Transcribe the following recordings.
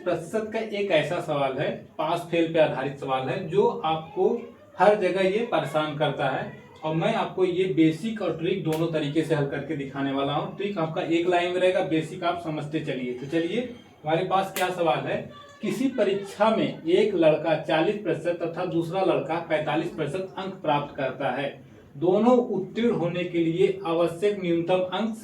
40% का एक ऐसा सवाल है, पास फेल पे आधारित सवाल है, जो आपको हर जगह ये परेशान करता है। और मैं आपको ये बेसिक और ट्रिक दोनों तरीके से हल करके दिखाने वाला हूँ। ट्रिक आपका एक लाइन में रहेगा, बेसिक आप समझते चलिए। तो चलिए, हमारे पास क्या सवाल है। किसी परीक्षा में एक लड़का 40% तथा दूसरा लड़का 45% अंक प्राप्त करता है। दोनों उत्तीर्ण होने के लिए आवश्यक न्यूनतम अंक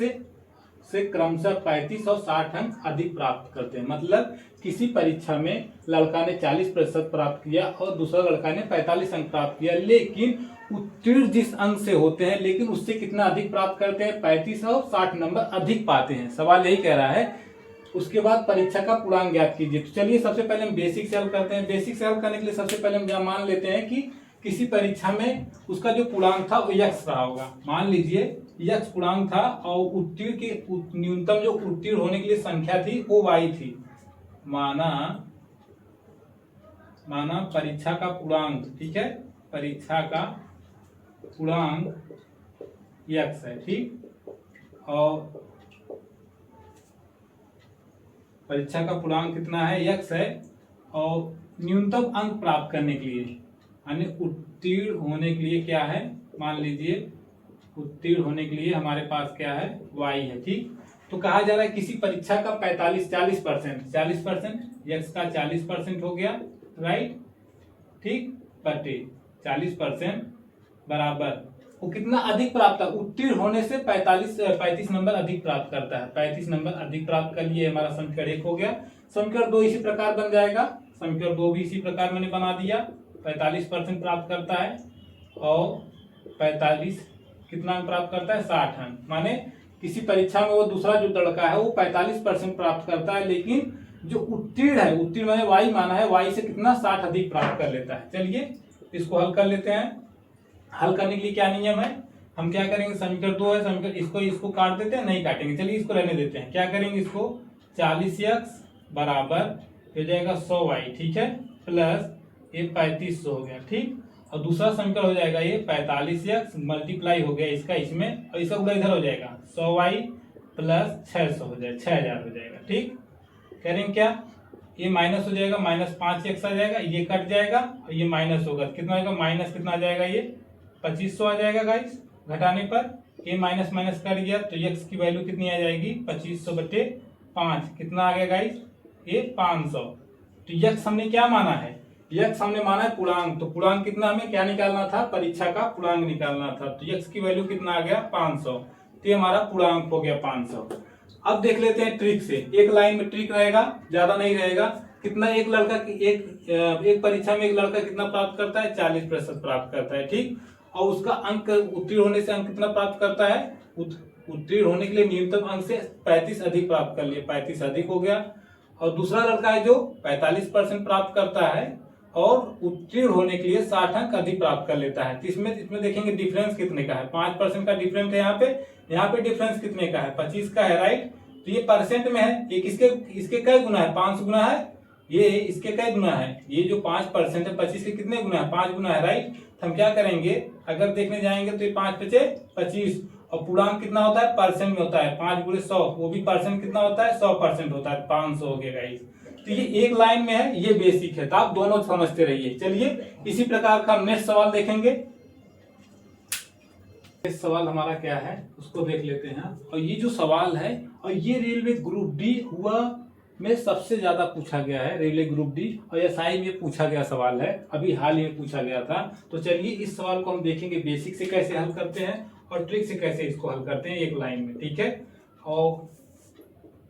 से क्रमशः 35 और 60 अंक अधिक प्राप्त करते हैं। मतलब किसी परीक्षा में लड़का ने 40% प्राप्त किया और दूसरा लड़का ने 45 अंक प्राप्त किया, लेकिन उत्तीर्ण जिस अंक से होते हैं, लेकिन उससे कितना अधिक प्राप्त करते हैं, 35 और 60 नंबर अधिक पाते हैं। सवाल यही कह रहा है। उसके बाद परीक्षा का पूर्णांक ज्ञात कीजिए। तो चलिए, सबसे पहले हम बेसिक से हल करते हैं। बेसिक से हल करने के लिए सबसे पहले हम मान लेते हैं कि किसी परीक्षा में उसका जो पूर्णांक था वो यक्स रहा होगा। मान लीजिए यक्स पूर्णांक था और उत्तीर्ण के न्यूनतम जो उत्तीर्ण होने के लिए संख्या थी वो वाई थी। माना परीक्षा का पूर्णांक, ठीक है, परीक्षा का पूर्णांक यक्स है, ठीक, और परीक्षा का पूर्णांक कितना है, यक्स है। और न्यूनतम अंक प्राप्त करने के लिए, यानी उत्तीर्ण होने के लिए क्या है, मान लीजिए उत्तीर्ण होने के लिए हमारे पास क्या है, वाई है, ठीक। तो कहा जा रहा है किसी परीक्षा का 40% यक्स का 40% हो गया, राइट, ठीक, बटे 40% बराबर वो कितना अधिक प्राप्त है, उत्तीर्ण होने से 35 नंबर अधिक प्राप्त करता है। 35 नंबर अधिक प्राप्त कर लिए, हमारा समीकरण 1 हो गया। समीकरण 2 इसी प्रकार बन जाएगा। समीकरण 2 भी इसी प्रकार मैंने बना दिया। 45% प्राप्त करता है और 45 कितना अंक प्राप्त करता है, 60 अंक। माने किसी परीक्षा में वो दूसरा जो लड़का है वो 45% प्राप्त करता है, लेकिन जो उत्तीर्ण है, उत्तीर्ण मैंने वाई माना है, वाई से कितना 60 अधिक प्राप्त कर लेता है। चलिए इसको हल कर लेते हैं। हल करने के लिए क्या नियम है, हम क्या करेंगे, समीकरण 2 है, समीकरण इसको काट देते हैं, नहीं काटेंगे, चलिए इसको रहने देते हैं। क्या करेंगे, इसको 40x बराबर हो जाएगा 100y, ठीक है, प्लस ये 3500 हो गया, ठीक। और दूसरा समीकरण हो जाएगा ये 45x मल्टीप्लाई हो गया इसका इसमें, और इसका पूरा इधर हो जाएगा 100y प्लस 600 हो जाएगा, 6000 हो जाएगा, ठीक। करेंगे क्या, ये माइनस हो जाएगा, माइनस 5x आ जाएगा, ये कट जाएगा और ये माइनस होगा, कितना आएगा, माइनस कितना आ जाएगा, ये 2500 आ जाएगा गाइस। घटाने पर ये माइनस माइनस कर गया तो x की वैल्यू कितनी आ जाएगी, 2500 बटे 5, कितना आ गया गाइस, ये 500। तो x हमने क्या माना है, x हमने माना है पूर्णांक। तो पूर्णांक कितना हमें क्या निकालना था, परीक्षा का पूर्णांक निकालना था। तो x की वैल्यू कितना आ गया, 500। तो ये हमारा पूर्णांक हो गया 500। अब देख लेते हैं ट्रिक से। एक लाइन में ट्रिक रहेगा, ज्यादा नहीं रहेगा। कितना एक लड़का एक परीक्षा में एक लड़का कितना प्राप्त करता है, 40% प्राप्त करता है, ठीक। और उसका अंक उत्तीर्ण होने से अंक कितना प्राप्त करता है, उत्तीर्ण होने के लिए न्यूनतम अंक से 35 अधिक प्राप्त कर लिए, 35 अधिक हो गया। और दूसरा लड़का है जो 45% प्राप्त करता है और उत्तीर्ण होने के लिए 60 अंक अधिक प्राप्त कर लेता है। तो इसमें देखेंगे डिफरेंस कितने का है, 5% का डिफरेंस है। यहाँ पे डिफरेंस कितने का है, 25 का है, राइट। तो ये परसेंट में है, ये इसके कई गुना है, 5 गुना है, ये इसके कई गुना है, ये जो 5% है 25 के कितने गुना है, 5 गुना है, राइट। तो हम क्या करेंगे, अगर देखने जाएंगे तो ये 5 बचे 25, और पूर्णांक कितना होता है, परसेंट में होता है, 5 गुणे 100, वो भी परसेंट कितना होता है, 100% होता है, 500 हो गया गाइस। तो ये एक लाइन में है, ये बेसिक है, तो आप दोनों समझते रहिए। चलिए इसी प्रकार का नेक्स्ट सवाल देखेंगे। इस सवाल हमारा क्या है उसको देख लेते हैं। और ये जो सवाल है, और ये रेलवे ग्रुप डी हुआ में सबसे ज्यादा पूछा गया है, रेलवे ग्रुप डी, और एसआई में पूछा गया सवाल है, अभी हाल ही में पूछा गया था। तो चलिए इस सवाल को हम देखेंगे बेसिक से कैसे हल करते हैं और ट्रिक से कैसे इसको हल करते हैं एक लाइन में, ठीक है। और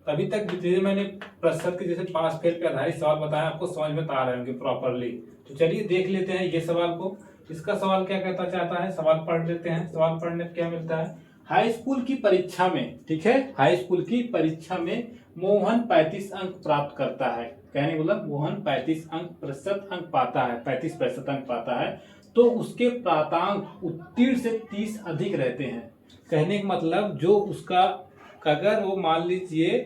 अभी तक जैसे मैंने प्रतिशत के जैसे पास फेल पे आधारित सवाल बताया, आपको समझ में आ रहे होंगे प्रॉपरली। तो चलिए देख लेते हैं ये सवाल को। इसका सवाल क्या कहता चाहता है, सवाल पढ़ लेते हैं। सवाल पढ़ने में क्या मिलता है, हाई स्कूल की परीक्षा में, ठीक है, हाई स्कूल की परीक्षा में मोहन 35 अंक प्राप्त करता है। कहने मतलब मोहन 35 अंक प्रतिशत अंक पाता है, 35% अंक पाता है। तो उसके प्राप्तांक उत्तीर्ण से 30 अधिक रहते हैं। कहने का मतलब जो उसका, अगर वो मान लीजिए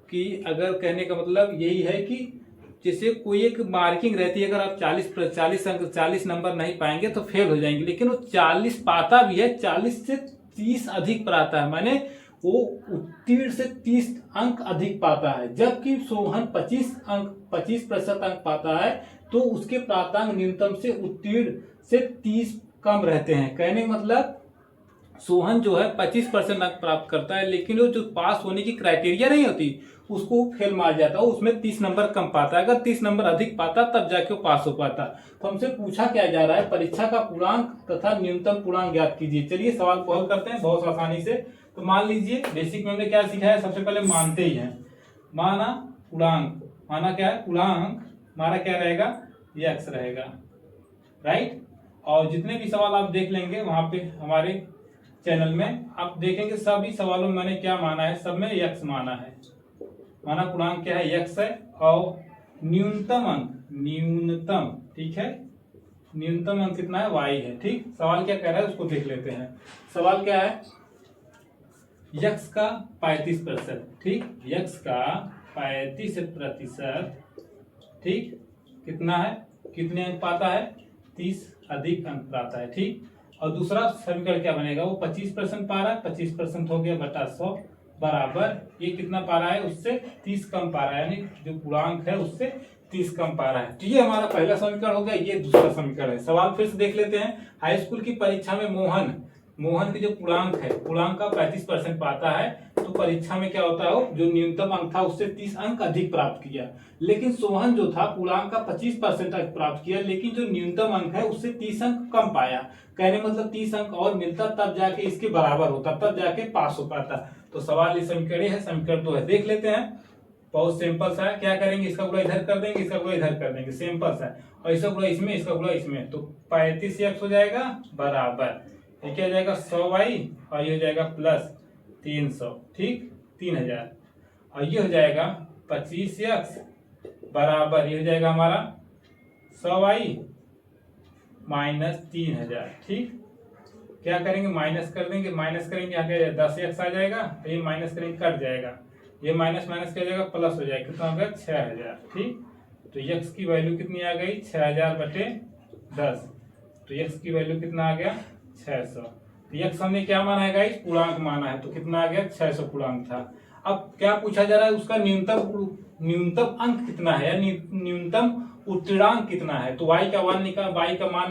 कि, अगर कहने का मतलब यही है कि जैसे कोई एक मार्किंग रहती है, अगर आप 40 नंबर नहीं पाएंगे तो फेल हो जाएंगे, लेकिन वो 40 पाता भी है, 40 से 30 अधिक पाता है, माने वो उत्तीर्ण से 30 अंक अधिक पाता है, जबकि सोहन 25% अंक पाता है, तो उसके प्राप्तांक न्यूनतम से उत्तीर्ण से 30 कम रहते हैं। कहने का मतलब सोहन जो है 25% अंक प्राप्त करता है, लेकिन वो जो पास होने की क्राइटेरिया नहीं होती उसको फेल मार जाता है, उसमें 30 नंबर कम पाता है। अगर 30 नंबर अधिक पाता तब जाके वो पास हो पाता। तो हमसे पूछा क्या जा रहा है, परीक्षा का पूर्णांक तथा न्यूनतम पूर्णांक ज्ञात कीजिए। चलिए सवाल को हल करते हैं बहुत आसानी से। तो मान लीजिए बेसिक में हमने क्या सीखा है, सबसे पहले मानते ही हैं। माना पूर्णांक, माना क्या है पूर्णांक, हमारा क्या रहेगा यक्स रहेगा, राइट। और जितने भी सवाल आप देख लेंगे वहां पे हमारे चैनल में आप देखेंगे सभी सवालों में मैंने क्या माना है, सब में यक्स माना है। माना पूर्णांक क्या है यक्स है, और न्यूनतम अंक, न्यूनतम, ठीक है, न्यूनतम अंक कितना है वाई है, ठीक। सवाल क्या कह रहा है उसको देख लेते हैं। सवाल क्या है, यक्स का 35%, ठीक, यक्स का 35%, ठीक, कितना है, कितने अंक पाता है, 30 अधिक अंक पाता है, ठीक। और दूसरा समीकरण क्या बनेगा, वो 25% पा रहा है, 25% हो गया बटा 100 बराबर ये कितना पा रहा है, उससे 30 कम पा रहा है, यानी जो पूर्णांक है उससे 30 कम पा रहा है। तो ये हमारा पहला समीकरण हो गया। ये दूसरा समीकरण है। सवाल फिर से देख लेते हैं। हाई स्कूल की परीक्षा में मोहन की जो पूर्णांक है, पूर्णांक का 35% पाता है, तो परीक्षा में क्या होता है, जो न्यूनतम अंक था उससे 30 अंक अधिक प्राप्त किया। लेकिन सोहन जो था पूर्णांक का 25% अंक प्राप्त किया, लेकिन जो न्यूनतम अंक है उससे 30 अंक कम पाया। कहने मतलब 30 अंक और मिलता तब जाके इसके बराबर होता, तब जाके पास हो पाता। तो सवाल इस समीकरण है, समीकरण 2 है। देख लेते हैं, बहुत सिंपल सा है। क्या करेंगे, इसका गुणा इधर कर देंगे, इसका गुणा इधर कर देंगे, सिंपल सा है। और इसका गुणा इसमें, इसका गुणा इसमें, तो 35 एक्स हो जाएगा बराबर ये क्या हो जाएगा 100 वाई, और ये हो जाएगा प्लस 300, ठीक, 3000। और ये हो जाएगा 25 एक्स बराबर ये हो जाएगा हमारा 100 वाई माइनस 3000, ठीक। क्या करेंगे, माइनस कर देंगे, माइनस करेंगे यहाँ क्या 10 एक्स आ जाएगा, ये माइनस करेंगे कट जाएगा, ये माइनस माइनस क्या जाएगा प्लस हो जाएगा, कितना हो गया 6000, ठीक। तो एक्स की वैल्यू कितनी आ गई 6000 बटे 10, तो एक्स की वैल्यू कितना आ गया 600। तो एक्स हमने क्या माना है गाइस, पूर्णांक माना है, तो कितना आ गया 600 पूर्णांक था। अब क्या पूछा जा रहा है, उसका न्यूनतम अंक कितना है, या न्यूनतम उत्तीर्णांक कितना है। तो y का मान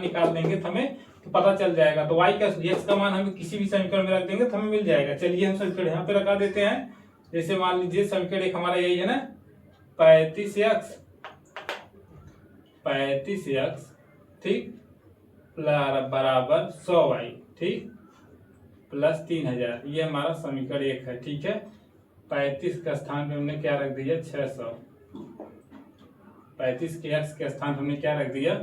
निकाल देंगे तो हमें तो पता चल जाएगा। तो y का x का मान हमें किसी भी समीकरण में रख देंगे तो हमें मिल जाएगा। चलिए हम समीकरण यहाँ पे रखा देते हैं। जैसे मान लीजिए समीकरण एक हमारा यही है ना, 35x, ठीक, बराबर 100y, ठीक, प्लस 3000, ये हमारा समीकरण 1 है, ठीक है। 35 के स्थान पे हमने क्या रख दिया 600, 35 के x के स्थान हमने क्या रख दिया,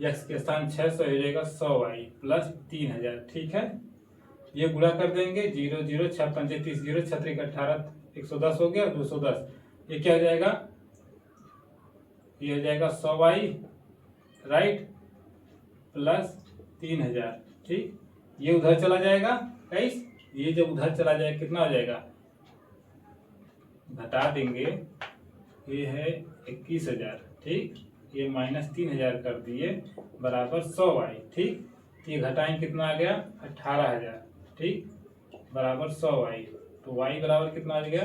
x के स्थान 600 हो जाएगा 100y प्लस 3000, ठीक है। ये गुणा कर देंगे, 0 0 6 5 30, 0 6 3 18, 110 हो गया, 210, ये क्या हो जाएगा, ये हो जाएगा 100y, राइट, प्लस 3000, ठीक। ये उधर चला जाएगा गाइस, ये जब उधर चला जाएगा कितना हो जाएगा, घटा देंगे, ये है 21000, ठीक, ये माइनस 3000 कर दिए बराबर 100y, ठीक। ये घटाएं कितना आ गया 18000, ठीक, बराबर 100y। तो y बराबर कितना आ गया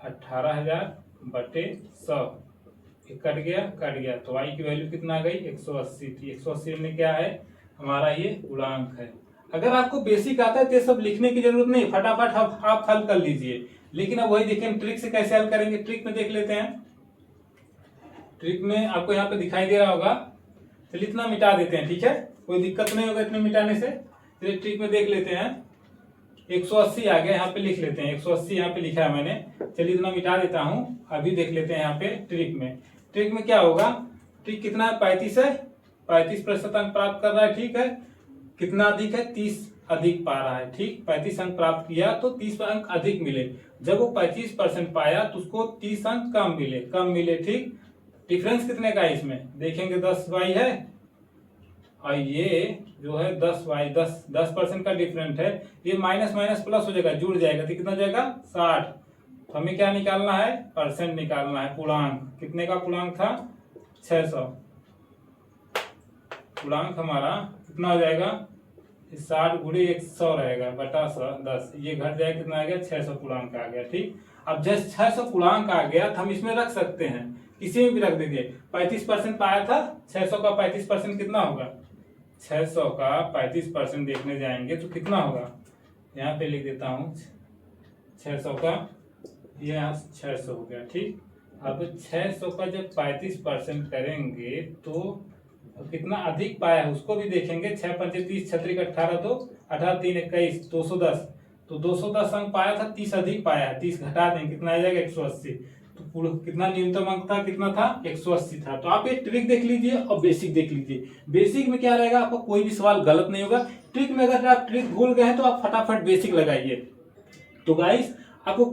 18000 बटे 100, कट गया, तो y की वैल्यू कितना आ गई 180 थी। 180 में क्या है हमारा ये गुणांक है। अगर आपको बेसिक आता है तो सब लिखने की जरूरत नहीं, फटाफट आप हल कर लीजिए। लेकिन अब वही देखें ट्रिक से कैसे हल करेंगे, ट्रिक में देख लेते हैं। ट्रिक में आपको यहाँ पे दिखाई दे रहा होगा, चलिए इतना मिटा देते हैं, ठीक है, कोई दिक्कत नहीं होगा इतने मिटाने से। चलिए ट्रिक में देख लेते हैं, 180 आ गया, यहाँ पे लिख लेते हैं 180, यहाँ पे लिखा है मैंने, चलिए इतना मिटा देता हूँ। अभी देख लेते हैं यहाँ पे ट्रिक में क्या होगा, ट्रिक कितना है 35 है, 35% अंक प्राप्त कर रहा है, ठीक है। कितना अधिक है 30 अधिक पा रहा है, ठीक, 35 अंक प्राप्त किया तो 30 अंक अधिक मिले। जब वो 25% पाया तो उसको 30 अंक कम मिले, ठीक। डिफरेंस कितने का है इसमें देखेंगे 10y है, और ये जो है 10y, 10% का डिफरेंट है। ये माइनस माइनस प्लस हो जाएगा, जुड़ जाएगा, तो कितना जाएगा 60। तो हमें क्या निकालना है, परसेंट निकालना है, पूर्णांक। कितने का पूर्णांक था 600, पूर्णांक हमारा कितना हो जाएगा 60 गुणे 100 रहेगा बटा 10, ये घट जाएगा, कितना आ गया 600 पूर्णांक आ गया। ठीक, अब जैसे 600 पूर्णांक आ गया तो हम इसमें रख सकते हैं, किसी में भी रख देंगे। 35% पाया था, 600 का 35% कितना होगा, 600 का 35% देखने जाएंगे तो कितना होगा, यहाँ पे लिख देता हूँ 600 का, ये यहाँ 600 हो गया। ठीक, अब 600 का जब 35% करेंगे तो कितना अधिक पाया है उसको भी देखेंगे। 6 पंचे 30, 6 18, तो 18 3 21, 210, तो 210 अंक पाया था, 30 अधिक पाया है, 30 घटा देंगे, कितना आ जाएगा 180। तो पूरा कितना न्यूनतम अंक था, कितना था 180 था। तो आप ये ट्रिक देख लीजिए और बेसिक देख लीजिए। बेसिक में क्या रहेगा, आपका कोई भी सवाल गलत नहीं होगा। ट्रिक में अगर आप ट्रिक भूल गए हैं तो आप फटाफट बेसिक लगाइए। तो गाइस आपको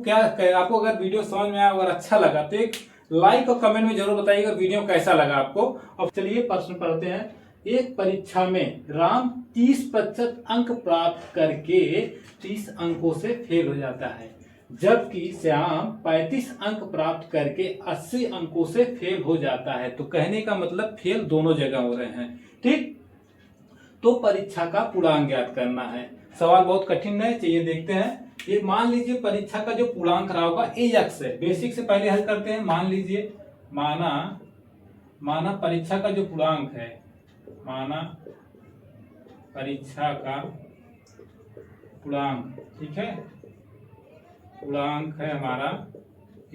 आपको अगर वीडियो समझ में आया, अगर अच्छा लगा तो एक लाइक और कमेंट में जरूर बताइएगा वीडियो कैसा लगा आपको। अब चलिए प्रश्न पढ़ते हैं। एक परीक्षा में राम 30% अंक प्राप्त करके 30 अंकों से फेल हो जाता है, जबकि श्याम 35 अंक प्राप्त करके 80 अंकों से फेल हो जाता है। तो कहने का मतलब फेल दोनों जगह हो रहे हैं। ठीक, तो परीक्षा का पूर्णांक ज्ञात करना है। सवाल बहुत कठिन है, चलिए देखते हैं। ये मान लीजिए परीक्षा का जो पूर्णांक रहा होगा AX है। बेसिक से पहले हल करते हैं। मान लीजिए माना परीक्षा का जो पूर्णांक है, माना परीक्षा का पूर्णांक, ठीक है, पूर्णांक है हमारा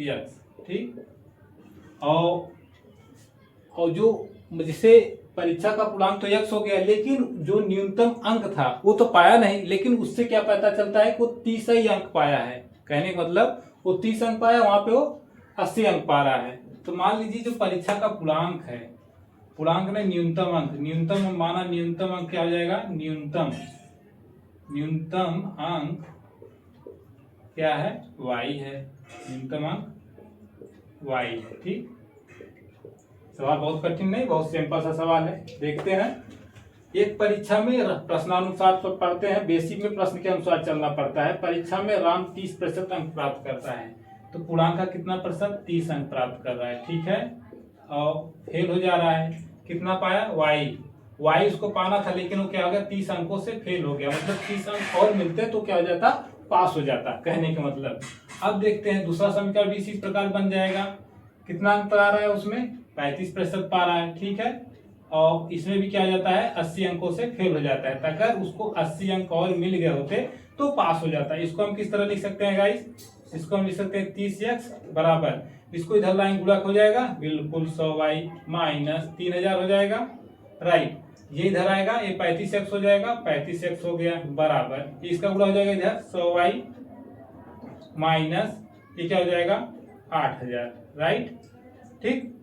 x। ठीक, और जो जिसे परीक्षा का पूर्णांक तो x हो गया, लेकिन जो न्यूनतम अंक था वो तो पाया नहीं, लेकिन उससे क्या पता चलता है कि वो 30 ही अंक पाया है। कहने का मतलब वो 30 अंक पाया, वहां पे वो 80 अंक पा रहा है। तो मान लीजिए जो परीक्षा का पूर्णांक है, पूर्णांक में न्यूनतम अंक, माना न्यूनतम अंक क्या हो जाएगा, न्यूनतम अंक क्या है, y है, न्यूनतम अंक y है। ठीक, सवाल बहुत कठिन नहीं, बहुत सिंपल सा सवाल है। देखते हैं। एक परीक्षा में प्रश्नानुसार तो पढ़ते हैं, बेसिक में प्रश्न के अनुसार चलना पड़ता है। परीक्षा में राम 30% अंक प्राप्त करता है, तो पूर्णांक का कितना प्रतिशत, 30 अंक प्राप्त कर रहा है। ठीक है, और फेल हो जा रहा है, कितना पाया, y उसको पाना था, लेकिन वो क्या हो गया, 30 अंकों से फेल हो गया। मतलब 30 अंक और मिलते तो क्या हो जाता, पास हो जाता, कहने का मतलब। अब देखते हैं दूसरा समीकरण भी इसी प्रकार बन जाएगा। कितना अंक पा रहा है, उसमें 35% पा रहा है। ठीक है, और इसमें भी क्या हो जाता है, 80 अंकों से फेल हो जाता है। अगर उसको 80 अंक और मिल गए होते तो पास हो जाता है। इसको हम किस तरह लिख सकते हैं गाइस, इसको हम लिख सकते हैं 30x बराबर, इसको इधर लाइन गुणक हो जाएगा, बिल्कुल 100y माइनस 3000 हो जाएगा। राइट, ये इधर आएगा, ये 35x हो जाएगा, 35x हो गया बराबर, इसका गुणा हो जाएगा इधर 100y माइनस ये क्या हो जाएगा 8000। राइट, ठीक,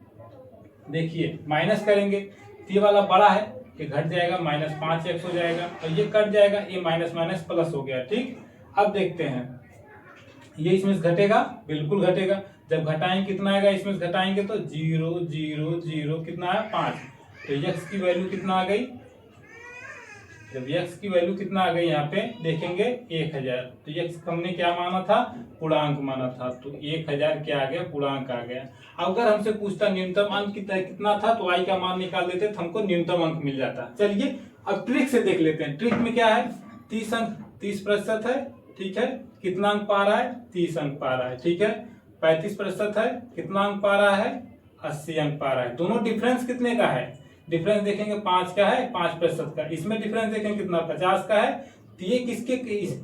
देखिए माइनस करेंगे तो ये वाला बड़ा है, ये घट जाएगा, -5x हो जाएगा, और ये कट जाएगा, ये माइनस माइनस प्लस हो गया। ठीक, अब देखते हैं, ये इसमें से घटेगा, बिल्कुल घटेगा। जब घटाएंगे कितना आएगा, इसमें से घटाएंगे तो 0 0 0 कितना है 5। तो x की वैल्यू कितना आ गई, जब x की वैल्यू कितना आ गई यहाँ पे देखेंगे 1000। तो x हमने क्या माना था, पूर्णांक माना था, तो 1000 क्या आ गया, पूर्णांक आ गया। अगर हमसे पूछता न्यूनतम अंक कितना था, तो y का मान निकाल देते तो हमको न्यूनतम अंक मिल जाता। चलिए अब ट्रिक से देख लेते हैं। ट्रिक में क्या है, 30 अंक 30% है। ठीक है, कितना अंक पा रहा है, 30 अंक पा रहा है। ठीक है, 35% है, कितना अंक पा रहा है, 80 अंक पा रहा है। दोनों डिफरेंस कितने का है, डिफरेंस देखेंगे 5 का है, 5% का। इसमें डिफरेंस देखेंगे कितना, 50 का है। तो ये किसके,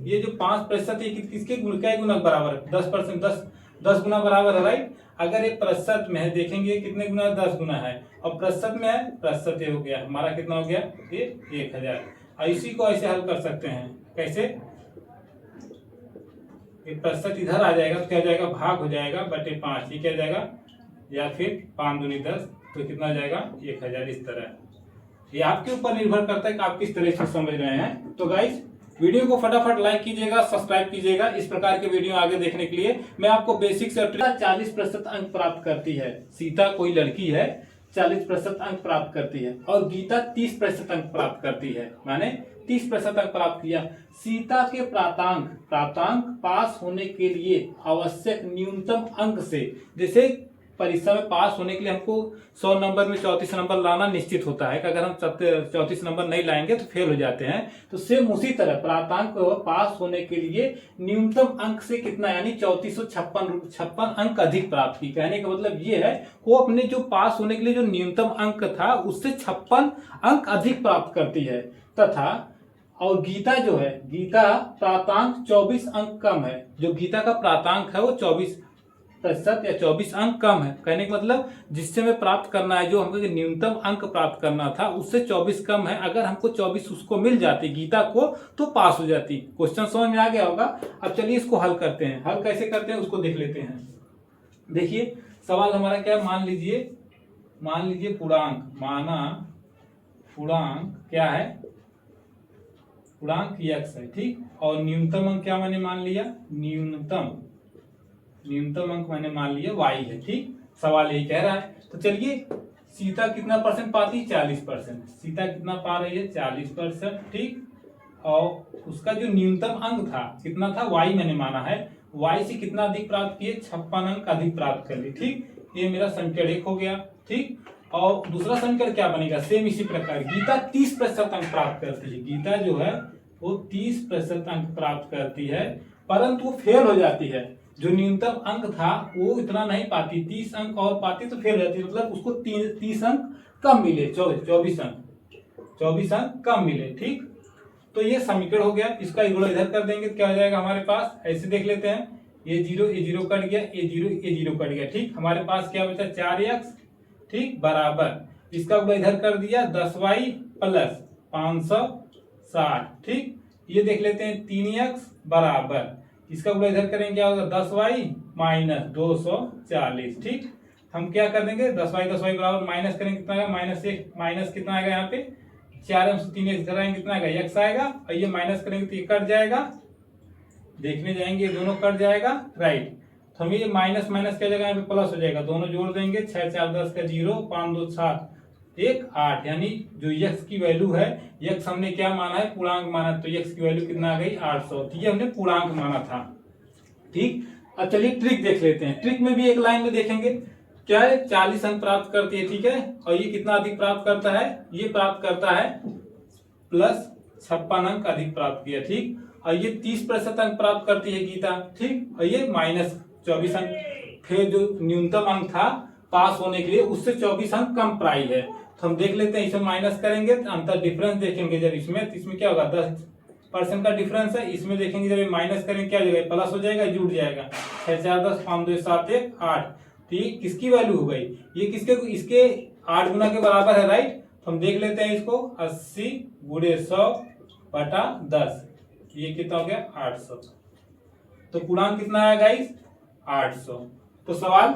ये जो 5% है किसके क्या गुणक बराबर है, 10%, 10 गुना बराबर है। राइट, अगर ये प्रतिशत में है देखेंगे कितने गुना, 10 गुना है, और प्रतिशत में है, प्रतिशत हो गया हमारा, कितना हो गया ये 1000। और इसी को ऐसे हल कर सकते हैं, कैसे, ये प्रतिशत इधर आ जाएगा तो क्या हो जाएगा, भाग हो जाएगा बटे 5, ये क्या हो जाएगा, या फिर 5 दूनी 10, तो कितना आ जाएगा 1000। इस तरह ये आपके ऊपर निर्भर करता है कि आप किस तरह से समझ रहे हैं। तो गाइस वीडियो को फटाफट लाइक कीजिएगा, सब्सक्राइब कीजिएगा इस प्रकार के वीडियो आगे देखने के लिए। मैं आपको बेसिक से 40% अंक प्राप्त करती है, सीता कोई लड़की है 40% अंक प्राप्त करती है, और गीता 30% अंक प्राप्त करती है, माने 30% अंक प्राप्त किया। सीता के प्राप्तांक पास होने के लिए आवश्यक न्यूनतम अंक से, जैसे परीक्षा में पास होने के लिए हमको 100 नंबर में 34 नंबर लाना निश्चित होता है कि अगर हम 34 नंबर नहीं लाएंगे तो फेल हो जाते हैं। तो सेम उसी तरह प्राप्तांक पास होने के लिए न्यूनतम अंक से कितना, यानी 3456 अंक अधिक प्राप्त की। कहने का मतलब ये है वो अपने जो पास होने के लिए जो न्यूनतम अंक था उससे 56 अंक अधिक प्राप्त करती है। तथा और गीता जो है, गीता प्राप्तांक 24 अंक कम है। जो गीता का प्राप्तांक है वो 24% या 24 अंक कम है। कहने का मतलब जिससे हमें प्राप्त करना है, जो हमको न्यूनतम अंक प्राप्त करना था उससे 24 कम है। अगर हमको 24 उसको मिल जाती गीता को तो पास हो जाती। क्वेश्चन समझ में आ गया होगा। अब चलिए इसको हल करते हैं। हल कैसे करते हैं उसको देख लेते हैं। देखिए सवाल हमारा क्या है, मान लीजिए पूर्णांक, माना पूर्णांक क्या है, पूर्णांक x है, ठीक। और न्यूनतम अंक क्या मैंने मान लिया, न्यूनतम अंक मैंने मान लिया y है, ठीक। सवाल यही कह रहा है। तो चलिए सीता कितना परसेंट पाती है, 40%। सीता कितना पा रही है, 40%, ठीक। और उसका जो न्यूनतम अंक था कितना था, y मैंने माना है। y से कितना अधिक प्राप्त किए, 56 अंक अधिक प्राप्त कर ली, ठीक। ये मेरा समीकरण 1 हो गया, ठीक। और दूसरा समीकरण क्या बनेगा, सेम इसी प्रकार। गीता 30% अंक प्राप्त करती है। गीता जो है वो 30% अंक प्राप्त करती है, परंतु वो फेल हो जाती है। जो न्यूनतम अंक था वो इतना नहीं पाती, 30 अंक और पाती तो फेल हो जाती, मतलब उसको 30 अंक कम मिले, 24 अंक कम मिले, ठीक। तो ये समीकरण हो गया। इसका गुणा इधर कर देंगे तो क्या हो जाएगा हमारे पास, ऐसे देख लेते हैं। ये जीरो कट गया, ये जीरो कट गया, ठीक। हमारे पास क्या बचा, 4x, ठीक, बराबर इसका गुणा इधर कर दिया 10y प्लस 560, ठीक। ये देख लेते हैं 3x बराबर इसका गुणा इधर करेंगे क्या होगा, 10y माइनस 240, ठीक। हम क्या कर देंगे, 10y बराबर माइनस करेंगे कितना आएगा, माइनस कितना आएगा यहाँ पे, 4 से 3x कराएंगे कितना आएगा, x आएगा। और ये माइनस करेंगे तो ये कट जाएगा, देखने जाएंगे दोनों कट जाएगा, राइट। तो हम ये माइनस क्या जगह यहाँ पे प्लस हो जाएगा, दोनों जोड़ देंगे, 6 4 10 का 0, 5 2 7 1 8, यानी जो x की वैल्यू है, x हमने क्या माना है, पूर्णांक माना, तो x की वैल्यू कितना आ गई, 800। ये हमने पूर्णांक माना था, ठीक। अब चलिए ट्रिक देख लेते हैं। ट्रिक में भी एक लाइन में देखेंगे क्या है, 40 अंक प्राप्त करती है, ठीक है। और ये कितना अधिक प्राप्त करता है, ये प्राप्त करता है प्लस 56 अंक अधिक प्राप्त किया, ठीक। और ये 30% अंक प्राप्त करती है गीता, ठीक। और ये माइनस 24 अंक, फिर जो न्यूनतम अंक था पास होने के लिए उससे 24 अंक कम प्राई है। तो हम देख लेते हैं, इसे माइनस करेंगे तो अंतर डिफरेंस देखेंगे जब इसमें, तो इसमें क्या होगा, 10% का डिफरेंस है। इसमें देखेंगे जब माइनस करेंगे क्या हो जाएगा, प्लस हो जाएगा, जुड़ जाएगा, 6 4 10 5 2 7 1 8, ठीक। किसकी वैल्यू हो गई, ये इसके 8 गुना के बराबर है, राइट। तो हम देख लेते हैं इसको, 80 गुणे 100 बटा 10, ये कितना हो गया, 800। तो पूर्णांक कितना आया गाइस, 800। तो सवाल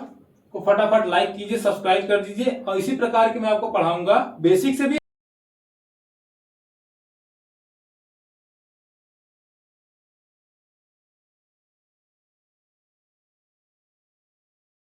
को फटाफट लाइक कीजिए, सब्सक्राइब कर दीजिए, और इसी प्रकार के मैं आपको पढ़ाऊंगा बेसिक से भी।